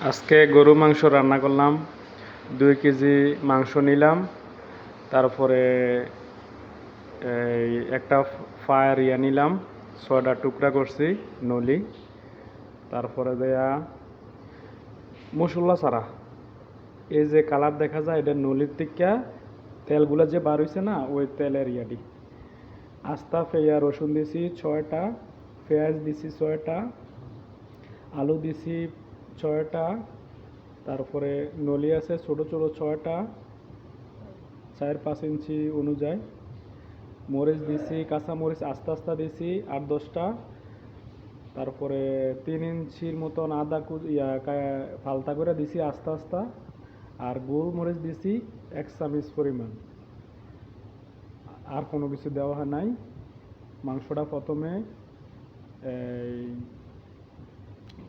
আজকে গরু মাংস রান্না করলাম। 2 কেজি মাংস নিলাম। তারপরে একটা ফায়ার নিলাম, 6টা টুকরা করছি নলি। তারপরে দেয়া মশলা ছাড়া, এই যে কালার দেখা যায় এটা নলির থেকে তেলগুলো যে বার হয়েছে না, ওই তেলের ইয়াটি। আস্তা রসুন দিছি 6টা, পেঁয়াজ দিছি 6টা, আলু দিছি 6টা, তারপরে নলি আছে ছোটো ছোটো 6টা, 4-5 ইঞ্চি অনুযায়ী। মরিচ দিছি, কাঁচা মরিচ আস্তে আস্তে দিছি 8-10টা। তারপরে 3 ইঞ্চির মতন আদা ফালতা করে দিছি আস্তে আস্তে। আর গোলমরিচ দিছি 1 চামচ পরিমাণ। আর কোনো কিছু দেওয়া হয় নাই। মাংসটা প্রথমে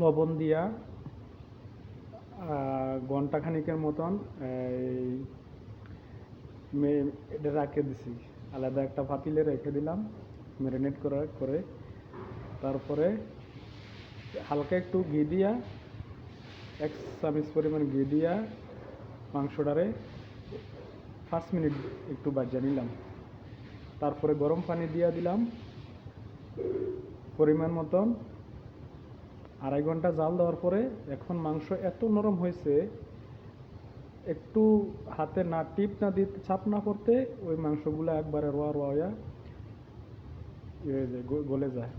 লবণ দিয়া ঘন্টা খানিকের মতন এটা রাখে দিছি, আলাদা একটা পাতিলে রেখে দিলাম ম্যারিনেট করে। তারপরে হালকা একটু ঘি দিয়া, 1 চামচ পরিমাণ ঘি দিয়া মাংসটারে 5 মিনিট একটু ভাজা নিলাম। তারপরে গরম পানি দিয়া দিলাম পরিমাণ মতন। 2.5 ঘন্টা জাল দেওয়ার পরে এখন মাংস এত নরম হয়েছে, একটু হাতে না টিপ না দিতে, চাপ না করতে ওই মাংসগুলো একবারে রোয়া রোয়া হয়ে গলে যায়।